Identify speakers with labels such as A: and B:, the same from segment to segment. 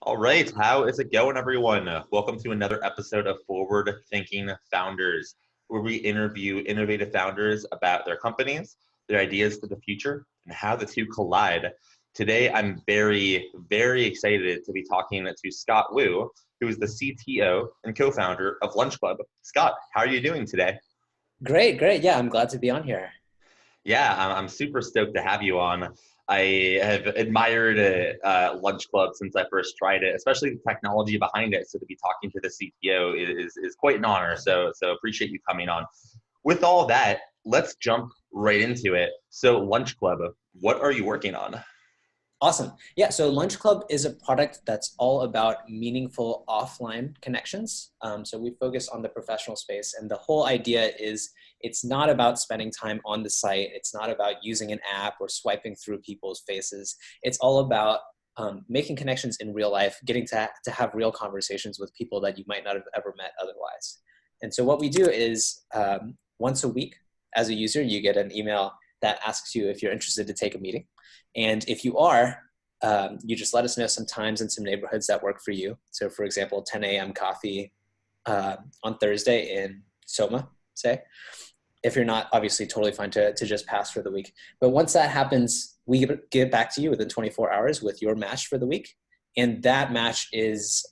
A: All right, how is it going, everyone? Welcome to another episode of Forward Thinking Founders, where we interview innovative founders about their companies, their ideas for the future, and how the two collide. Today, I'm very, very excited to be talking to Scott Wu, who is the CTO and co-founder of Lunchclub. Scott, how are you doing today?
B: Great, great. Yeah, I'm glad to be on here.
A: Yeah, I'm super stoked to have you on. I have admired Lunch Club since I first tried it, especially the technology behind it. So to be talking to the CTO is quite an honor. So appreciate you coming on. With all that, let's jump right into it. So Lunch Club, what are you working on?
B: Awesome. Yeah, so Lunchclub is a product that's all about meaningful offline connections. So we focus on the professional space, and the whole idea is it's not about spending time on the site. It's not about using an app or swiping through people's faces. It's all about making connections in real life, getting to have real conversations with people that you might not have ever met otherwise. And so what we do is once a week, as a user, you get an email that asks you if you're interested to take a meeting. And if you are, you just let us know some times and some neighborhoods that work for you. So for example, 10 a.m. coffee on Thursday in Soma, say. If you're not, obviously totally fine to just pass for the week. But once that happens, we get back to you within 24 hours with your match for the week. And that match is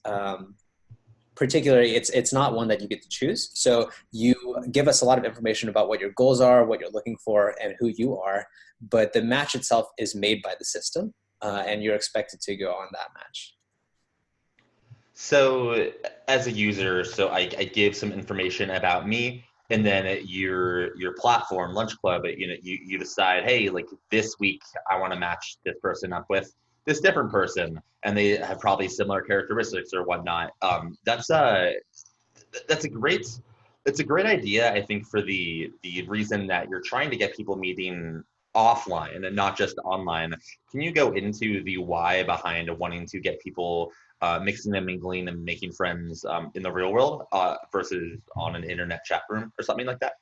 B: particularly, it's not one that you get to choose. So you give us a lot of information about what your goals are, what you're looking for, and who you are. But the match itself is made by the system, and you're expected to go on that match.
A: So as a user, I give some information about me, and then your platform, Lunch Club, you decide, hey, like this week I want to match this person up with this different person, and they have probably similar characteristics or whatnot. That's a great it's a great idea, I think, for the reason that you're trying to get people meeting offline and not just online. Can you go into the why behind wanting to get people mixing and mingling and making friends in the real world versus on an internet chat room or something like that?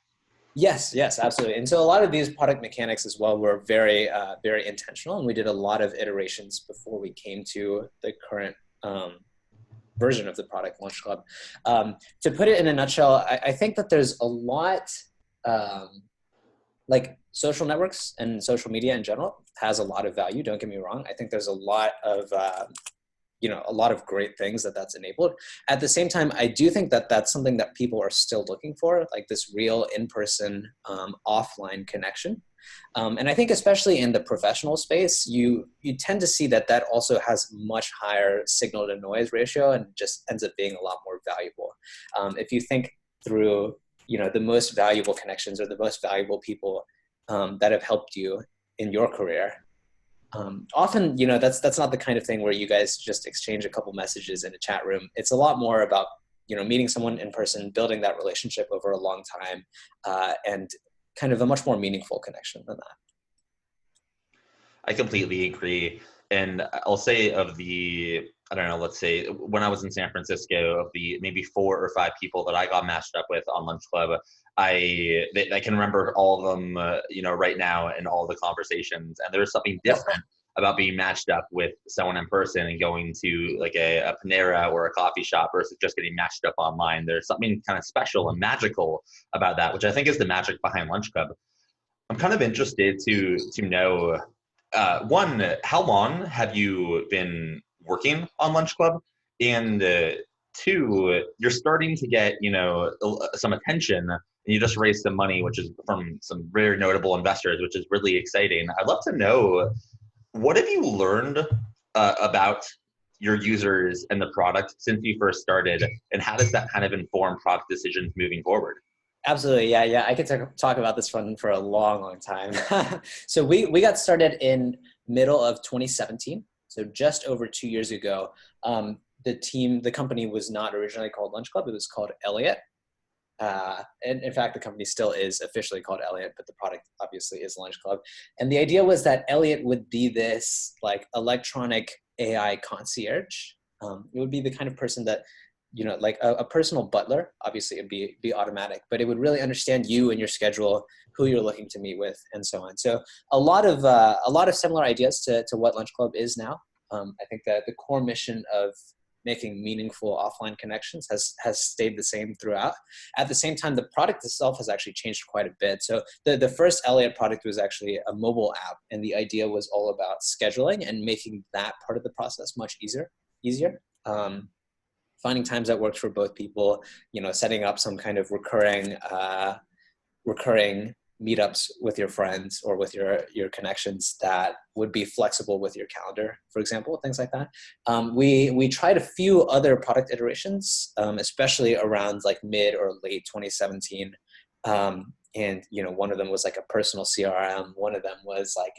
B: Yes, yes, absolutely. And so a lot of these product mechanics as well were very, very intentional, and we did a lot of iterations before we came to the current version of the product, Lunch Club. To put it in a nutshell, I think that there's a lot, like social networks and social media in general has a lot of value. Don't get me wrong. I think there's a lot of a lot of great things that's enabled. At the same time, I do think that that's something that people are still looking for, like this real in-person offline connection. And I think especially in the professional space, you tend to see that also has much higher signal to noise ratio and just ends up being a lot more valuable. If you think through, the most valuable connections or the most valuable people that have helped you in your career, often, that's not the kind of thing where you guys just exchange a couple messages in a chat room. It's a lot more about, meeting someone in person, building that relationship over a long time, and kind of a much more meaningful connection than that.
A: I completely agree. And I'll say I don't know, let's say when I was in San Francisco, of the maybe 4 or 5 people that I got matched up with on Lunch Club, I can remember all of them, right now and all the conversations. And there's something different about being matched up with someone in person and going to like a Panera or a coffee shop versus just getting matched up online. There's something kind of special and magical about that, which I think is the magic behind Lunch Club. I'm kind of interested to know, one, how long have you been working on Lunch Club? And two, you're starting to get, some attention, and you just raised some money, which is from some very notable investors, which is really exciting. I'd love to know, what have you learned about your users and the product since you first started, and how does that kind of inform product decisions moving forward?
B: Absolutely. Yeah. Yeah. I could talk about this one for a long, long time. So we got started in middle of 2017. So just over 2 years ago. The company was not originally called Lunch Club. It was called Elliot. And in fact, the company still is officially called Elliot, but the product obviously is Lunch Club. And the idea was that Elliot would be this like electronic AI concierge. It would be the kind of person that, like a personal butler. Obviously it'd be automatic, but it would really understand you and your schedule, who you're looking to meet with, and so on. So a lot of similar ideas to what Lunch Club is now. I think that the core mission of making meaningful offline connections has stayed the same throughout. At the same time, the product itself has actually changed quite a bit. So the first Elliot product was actually a mobile app, and the idea was all about scheduling and making that part of the process much easier. Finding times that worked for both people, setting up some kind of recurring meetups with your friends or with your connections that would be flexible with your calendar, for example, things like that. We tried a few other product iterations, especially around like mid or late 2017. And one of them was like a personal CRM. One of them was like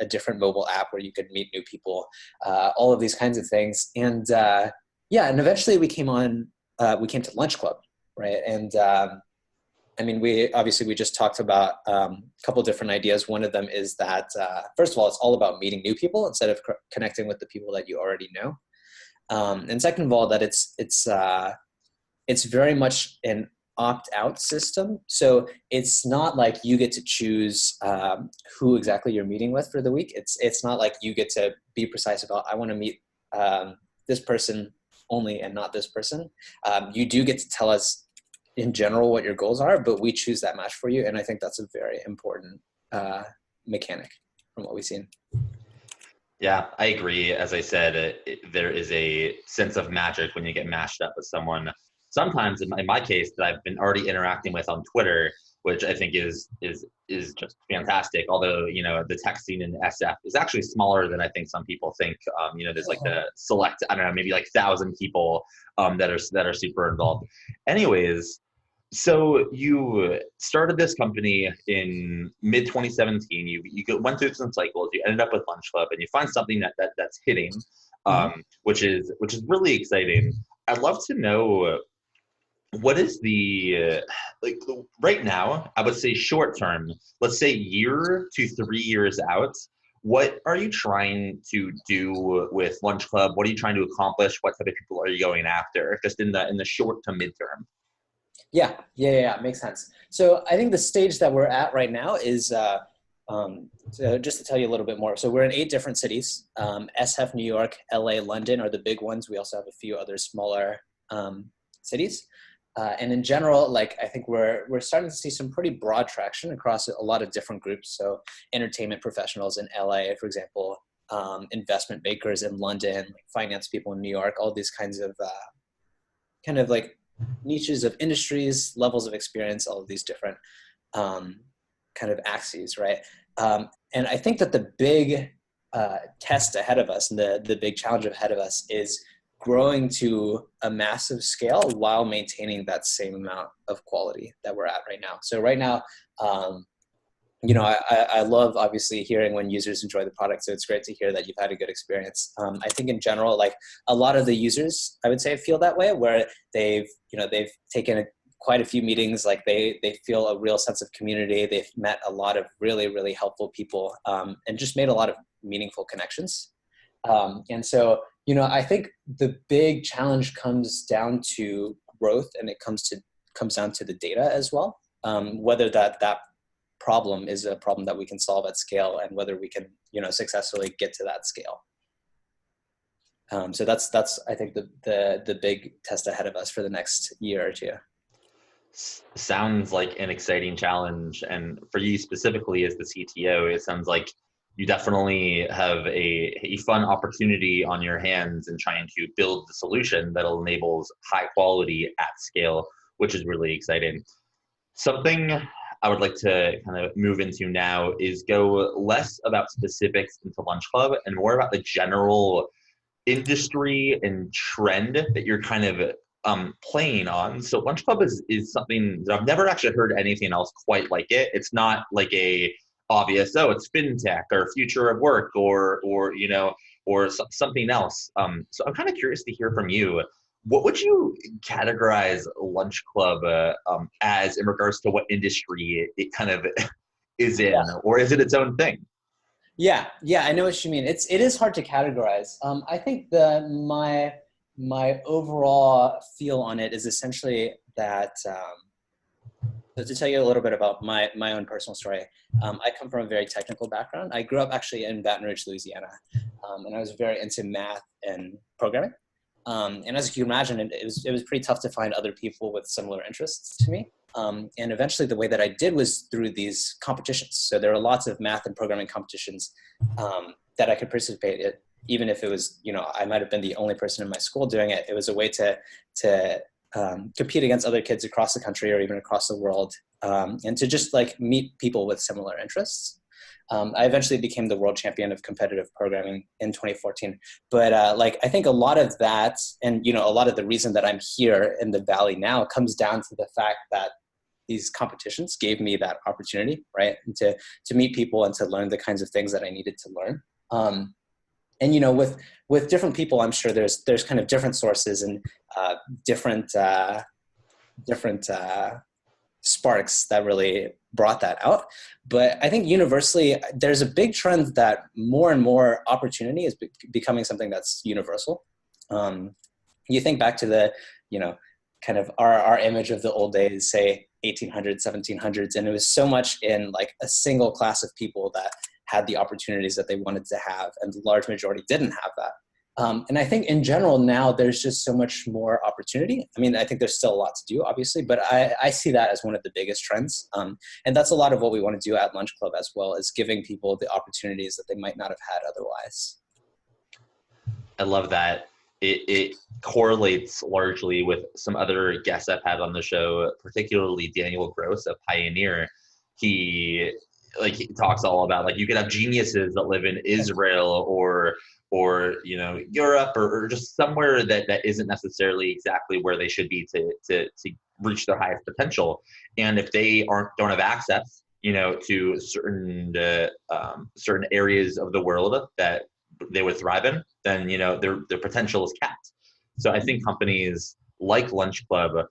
B: a different mobile app where you could meet new people, all of these kinds of things. And and eventually we came to Lunchclub, right? And we just talked about a couple different ideas. One of them is that, first of all, it's all about meeting new people instead of connecting with the people that you already know. And second of all, that it's very much an opt-out system. So it's not like you get to choose who exactly you're meeting with for the week. It's not like you get to be precise about, I want to meet this person only and not this person. You do get to tell us in general what your goals are, but we choose that match for you. And I think that's a very important mechanic from what we've seen.
A: Yeah, I agree. As I said, there is a sense of magic when you get matched up with someone. Sometimes, in my case, that I've been already interacting with on Twitter, which I think is just fantastic. Although the tech scene in SF is actually smaller than I think some people think. There's like the select, I don't know, maybe like 1,000 people that are super involved. Anyways, so you started this company in mid 2017. You went through some cycles. You ended up with Lunchclub, and you find something that's hitting, which is really exciting. I'd love to know, what is the right now, I would say short term, let's say year to 3 years out, what are you trying to do with Lunchclub? What are you trying to accomplish? What type of people are you going after, just in the short to midterm?
B: Yeah, makes sense. So I think the stage that we're at right now is, so just to tell you a little bit more. So we're in 8 different cities. SF, New York, LA, London are the big ones. We also have a few other smaller cities. And in general, I think we're starting to see some pretty broad traction across a lot of different groups. So entertainment professionals in LA, for example, investment bankers in London, finance people in New York, all these kinds of kind of like niches of industries, levels of experience, all of these different kind of axes, right? And I think that the big test ahead of us and the big challenge ahead of us is growing to a massive scale while maintaining that same amount of quality that we're at right now. So right now, I love obviously hearing when users enjoy the product. So it's great to hear that you've had a good experience. I think in general, a lot of the users, I would say, feel that way, where they've taken quite a few meetings. They feel a real sense of community. They've met a lot of really, really helpful people, and just made a lot of meaningful connections. And so, I think the big challenge comes down to growth, and it comes down to the data as well. Whether that problem is a problem that we can solve at scale, and whether we can, successfully get to that scale. So that's I think the big test ahead of us for the next year or two.
A: Sounds like an exciting challenge, and for you specifically as the CTO, it sounds like you definitely have a fun opportunity on your hands in trying to build the solution that enables high quality at scale, which is really exciting. Something I would like to kind of move into now is go less about specifics into Lunchclub and more about the general industry and trend that you're kind of playing on. So Lunchclub is something that I've never actually heard anything else quite like it. It's not like a obvious, it's fintech or future of work or something else. So I'm kind of curious to hear from you. What would you categorize Lunchclub as in regards to what industry it kind of is in, or is it its own thing?
B: Yeah, I know what you mean. It is hard to categorize. I think my overall feel on it is essentially that. So to tell you a little bit about my own personal story, I come from a very technical background. I grew up actually in Baton Rouge, Louisiana. and I was very into math and programming. And as you can imagine, it was pretty tough to find other people with similar interests to me. And eventually the way that I did was through these competitions. So there are lots of math and programming competitions that I could participate in, even if it was, I might have been the only person in my school doing it. It was a way to compete against other kids across the country or even across the world, and to just like meet people with similar interests. I eventually became the world champion of competitive programming in 2014. But I think a lot of that, and a lot of the reason that I'm here in the Valley now comes down to the fact that these competitions gave me that opportunity, right? And to meet people and to learn the kinds of things that I needed to learn. And with different people, I'm sure there's kind of different sources and different sparks that really brought that out. But I think universally, there's a big trend that more and more opportunity is becoming something that's universal. You think back to the, kind of our image of the old days, say 1800s, 1700s, and it was so much in like a single class of people that had the opportunities that they wanted to have, and the large majority didn't have that. And I think in general now there's just so much more opportunity. I mean, I think there's still a lot to do, obviously, but I see that as one of the biggest trends. And that's a lot of what we want to do at Lunchclub as well, is giving people the opportunities that they might not have had otherwise.
A: I love that. It correlates largely with some other guests I've had on the show, particularly Daniel Gross of Pioneer. He talks all about like you could have geniuses that live in Israel or Europe or just somewhere that isn't necessarily exactly where they should be to reach their highest potential. And if they don't have access, to certain areas of the world that they would thrive in, then their potential is capped. So I think companies like Lunchclub,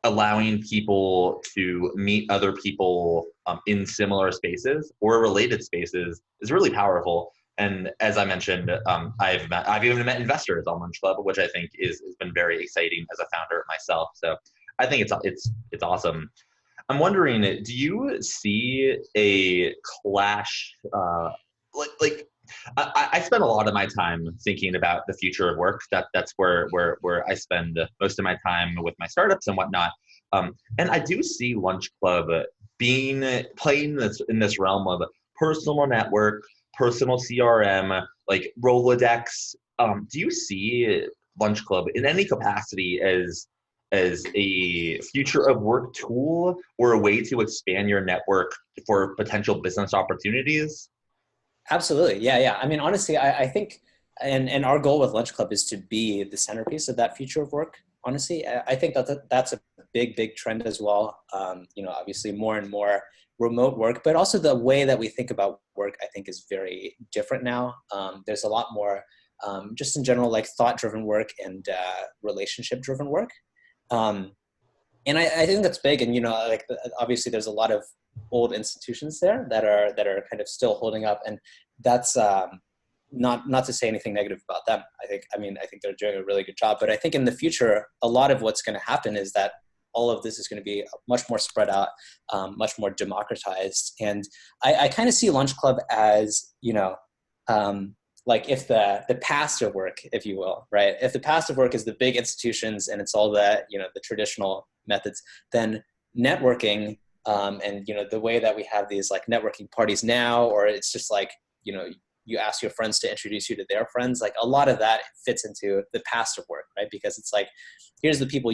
A: allowing people to meet other people in similar spaces or related spaces is really powerful. And as I mentioned, I've even met investors on Lunchclub, which I think has been very exciting as a founder myself. So I think it's awesome. I'm wondering, do you see a clash? I spend a lot of my time thinking about the future of work. That's where I spend most of my time with my startups and whatnot. And I do see Lunchclub playing in this realm of personal network, personal CRM, like Rolodex. Do you see Lunchclub in any capacity as a future of work tool or a way to expand your network for potential business opportunities?
B: Absolutely. Yeah. I mean, honestly, I think, and our goal with Lunchclub is to be the centerpiece of that future of work. Honestly, I think that's a big trend as well. Obviously more and more remote work, but also the way that we think about work, I think, is very different now. There's a lot more, just in general, like thought-driven work and relationship-driven work. And I think that's big. And, obviously there's a lot of old institutions there that are kind of still holding up. And that's not to say anything negative about them. I think they're doing a really good job. But I think in the future, a lot of what's going to happen is that all of this is going to be much more spread out, much more democratized. And I kind of see Lunchclub as, like if the past of work, if you will, right? If the past of work is the big institutions and it's all the traditional methods, then networking and the way that we have these like networking parties now, or it's just like you ask your friends to introduce you to their friends, like a lot of that fits into the past of work, right? Because it's like here's the people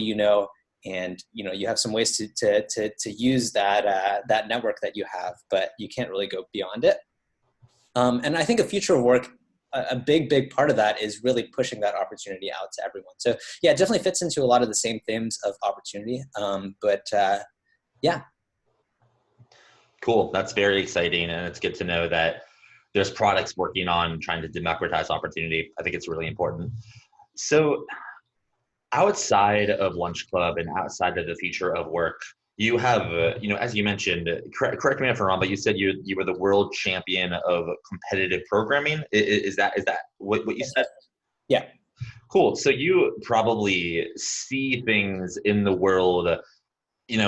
B: and you have some ways to use that network that you have, but you can't really go beyond it. And I think a future of work, a big part of that is really pushing that opportunity out to everyone. So yeah, it definitely fits into a lot of the same themes of opportunity. Yeah.
A: Cool. That's very exciting. And it's good to know that there's products working on trying to democratize opportunity. I think it's really important. So outside of Lunchclub and outside of the future of work, you have, as you mentioned, correct me if I'm wrong, but you said you were the world champion of competitive programming. Is that what you said?
B: Yeah.
A: Cool. So you probably see things in the world, in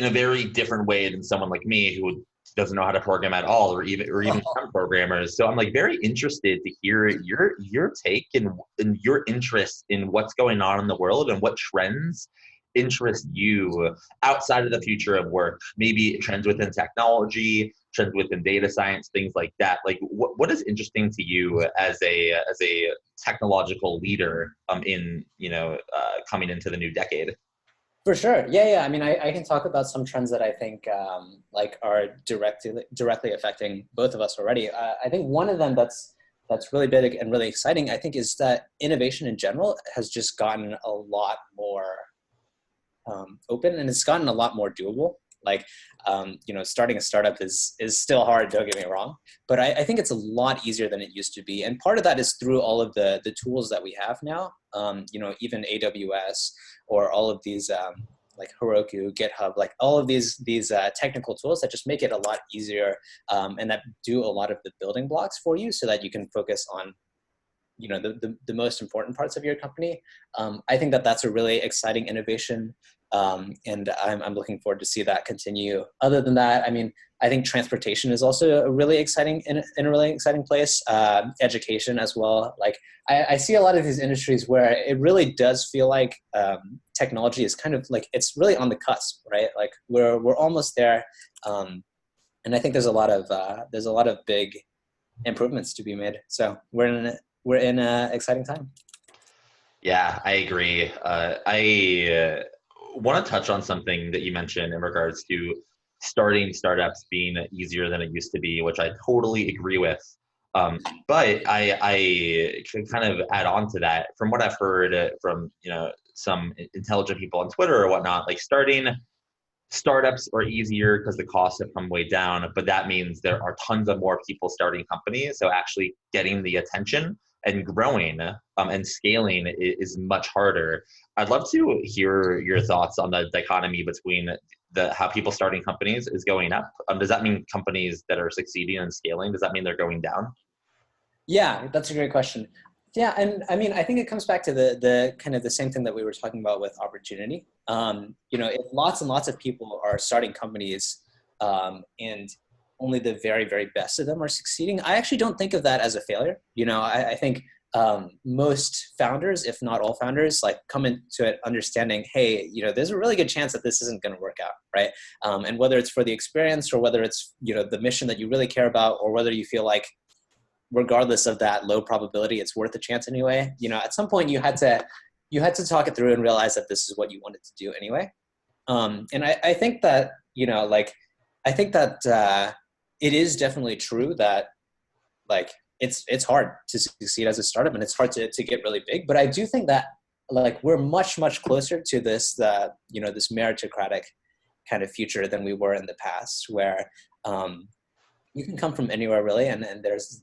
A: a very different way than someone like me who would doesn't know how to program at all, or even some programmers. So I'm like very interested to hear your take and your interest in what's going on in the world and what trends interest you outside of the future of work, maybe trends within technology, trends within data science, things like that. Like what is interesting to you as a technological leader in coming into the new decade?
B: For sure. Yeah, yeah. I mean, I can talk about some trends that I think like are directly affecting both of us already. I think one of them that's really big and really exciting, I think, is that innovation in general has just gotten a lot more open, and it's gotten a lot more doable. Like, starting a startup is still hard, don't get me wrong, but I think it's a lot easier than it used to be. And part of that is through all of the tools that we have now, even AWS or all of these like Heroku, GitHub, like all of these technical tools that just make it a lot easier, and that do a lot of the building blocks for you so that you can focus on the most important parts of your company. I think that that's a really exciting innovation, and I'm looking forward to see that continue. Other than that, I mean, I think transportation is also a really exciting in a really exciting place. Education as well. Like I see a lot of these industries where it really does feel like technology is kind of like it's really on the cusp, right? Like we're almost there, and I think there's a lot of big improvements to be made. So we're in an exciting time.
A: Yeah, I agree. I want to touch on something that you mentioned in regards to starting startups being easier than it used to be, which I totally agree with. But I can kind of add on to that. From what I've heard from some intelligent people on Twitter or whatnot, like starting startups are easier because the costs have come way down, but that means there are tons of more people starting companies. So actually getting the attention and growing and scaling is much harder. I'd love to hear your thoughts on the dichotomy between how people starting companies is going up. Does that mean companies that are succeeding and scaling, does that mean they're going down?
B: Yeah, that's a great question. Yeah, and I mean, I think it comes back to the kind of the same thing that we were talking about with opportunity. If lots and lots of people are starting companies, and only the very, very best of them are succeeding, I actually don't think of that as a failure. I think most founders, if not all founders, like come into it understanding, hey, there's a really good chance that this isn't going to work out, right? And whether it's for the experience or whether it's the mission that you really care about, or whether you feel like regardless of that low probability, it's worth a chance anyway. At some point you had to talk it through and realize that this is what you wanted to do anyway. And I think that, I think that it is definitely true that like, it's hard to succeed as a startup and it's hard to get really big. But I do think that like we're much, much closer to this, this meritocratic kind of future than we were in the past, where, you can come from anywhere really, and there's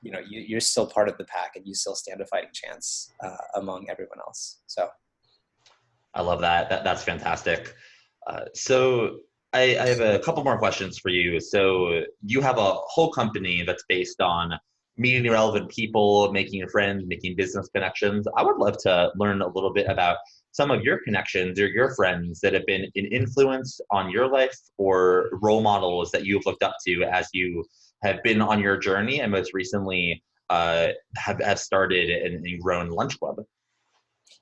B: you're still part of the pack and you still stand a fighting chance among everyone else. So
A: I love that. That's fantastic. So I have a couple more questions for you. So you have a whole company that's based on meeting relevant people, making friends, making business connections. I would love to learn a little bit about some of your connections or your friends that have been an influence on your life or role models that you've looked up to as you have been on your journey and most recently have started and grown Lunchclub.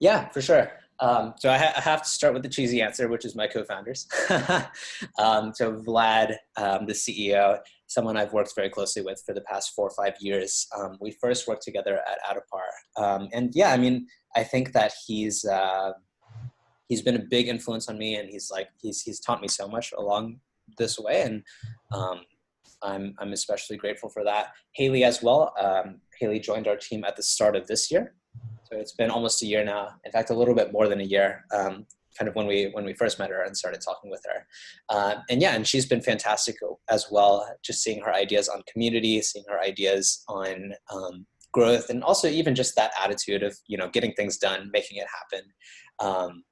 B: yeah, for sure. So I have to start with the cheesy answer, which is my co-founders. So Vlad, the CEO, someone I've worked very closely with for the past 4 or 5 years. We first worked together at Adapar. And yeah, I mean, I think that he's been a big influence on me, and he's taught me so much along this way. And I'm especially grateful for that. Haley as well. Haley joined our team at the start of this year. So it's been almost a year now. In fact, a little bit more than a year, kind of when we first met her and started talking with her. And she's been fantastic as well, just seeing her ideas on community, seeing her ideas on growth, and also even just that attitude of, getting things done, making it happen.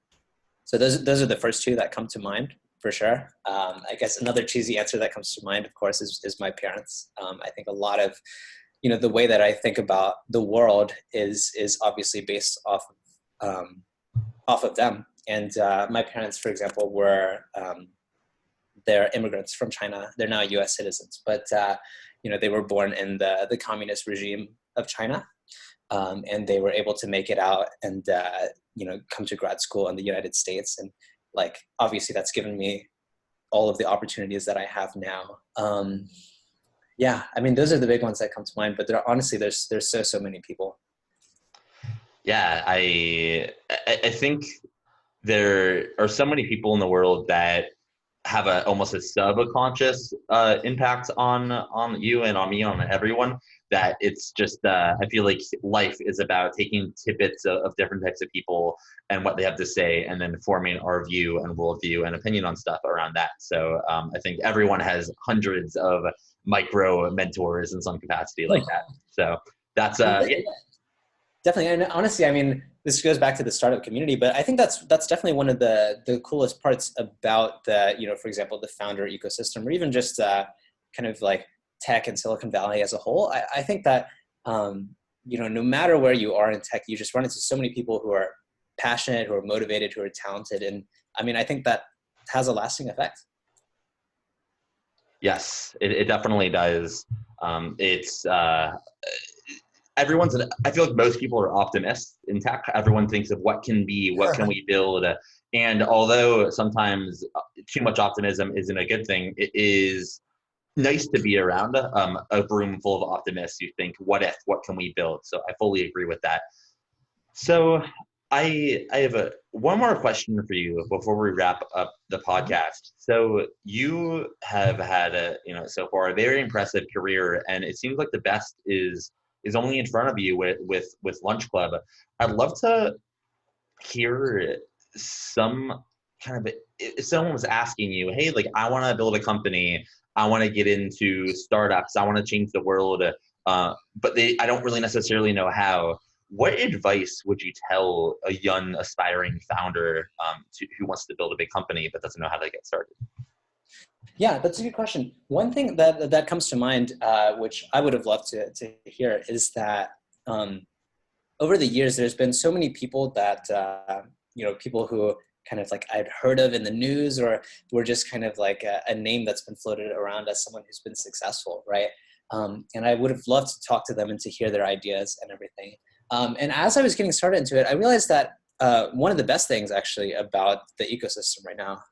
B: So those are the first two that come to mind for sure. I guess another cheesy answer that comes to mind, of course, is my parents. I think a lot of the way that I think about the world is obviously based off of them. And my parents, for example, were they're immigrants from China. They're now U.S. citizens, but they were born in the communist regime of China, and they were able to make it out and come to grad school in the United States. And like obviously, that's given me all of the opportunities that I have now. Yeah, I mean, those are the big ones that come to mind. But there's so many people.
A: Yeah, I think there are so many people in the world that have almost a subconscious impact on you and on me, on everyone, that it's just I feel like life is about taking tidbits of different types of people and what they have to say, and then forming our view and worldview and opinion on stuff around that. So I think everyone has hundreds of micro mentors in some capacity like that. So that's yeah.
B: Definitely. And honestly, I mean, this goes back to the startup community, but I think that's definitely one of the coolest parts about the, for example, the founder ecosystem, or even just kind of like tech and Silicon Valley as a whole. I think that, no matter where you are in tech, you just run into so many people who are passionate, who are motivated, who are talented. And I mean, I think that has a lasting effect.
A: Yes, it definitely does. It's everyone's, I feel like most people are optimists in tech. Everyone thinks of what can be, what can we build. And although sometimes too much optimism isn't a good thing, it is nice to be around a room full of optimists who think, what if, what can we build? So I fully agree with that. So I have one more question for you before we wrap up the podcast. So you have had so far a very impressive career, and it seems like the best is only in front of you with Lunchclub. I'd love to hear some kind of, if someone was asking you, hey, like I want to build a company, I want to get into startups, I want to change the world, but I don't really necessarily know how. What advice would you tell a young aspiring founder who wants to build a big company but doesn't know how to get started?
B: Yeah, that's a good question. One thing that comes to mind, which I would have loved to hear, is that over the years, there's been so many people that, people who kind of like I'd heard of in the news, or were just kind of like a name that's been floated around as someone who's been successful, right? And I would have loved to talk to them and to hear their ideas and everything. And as I was getting started into it, I realized that one of the best things actually about the ecosystem right now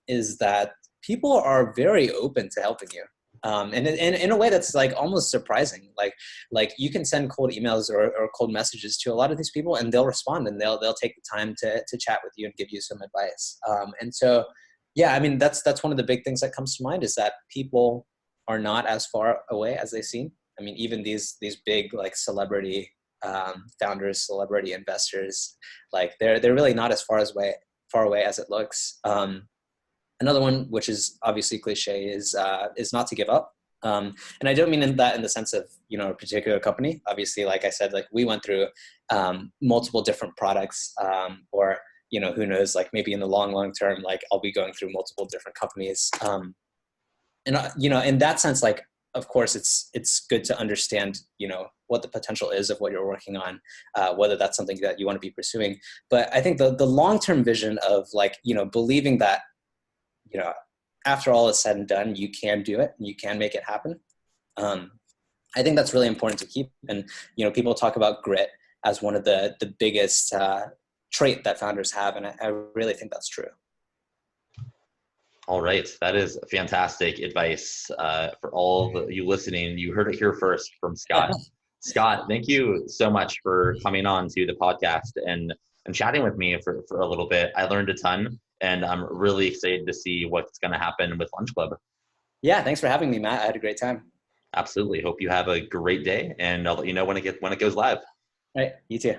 B: is that people are very open to helping you. And in a way that's like almost surprising. Like you can send cold emails or cold messages to a lot of these people, and they'll respond, and they'll take the time to chat with you and give you some advice. And so, yeah, I mean, that's one of the big things that comes to mind, is that people are not as far away as they seem. I mean, even these big like celebrity founders, celebrity investors, like they're really not as far away as it looks. Another one, which is obviously cliche, is not to give up. And I don't mean that in the sense of, a particular company. Obviously, like I said, like we went through multiple different products, or, who knows, like maybe in the long term, like I'll be going through multiple different companies. And, in that sense, like, of course, it's good to understand, what the potential is of what you're working on, whether that's something that you want to be pursuing. But I think the long-term vision of like, believing that, after all is said and done, you can do it and you can make it happen. I think that's really important to keep. And, people talk about grit as one of the biggest trait that founders have. And I really think that's true.
A: All right. That is fantastic advice for all of you listening. You heard it here first from Scott. Scott, thank you so much for coming on to the podcast and chatting with me for a little bit. I learned a ton, and I'm really excited to see what's going to happen with Lunchclub.
B: Yeah, thanks for having me, Matt. I had a great time.
A: Absolutely. Hope you have a great day, and I'll let you know when it goes live.
B: All right. You too.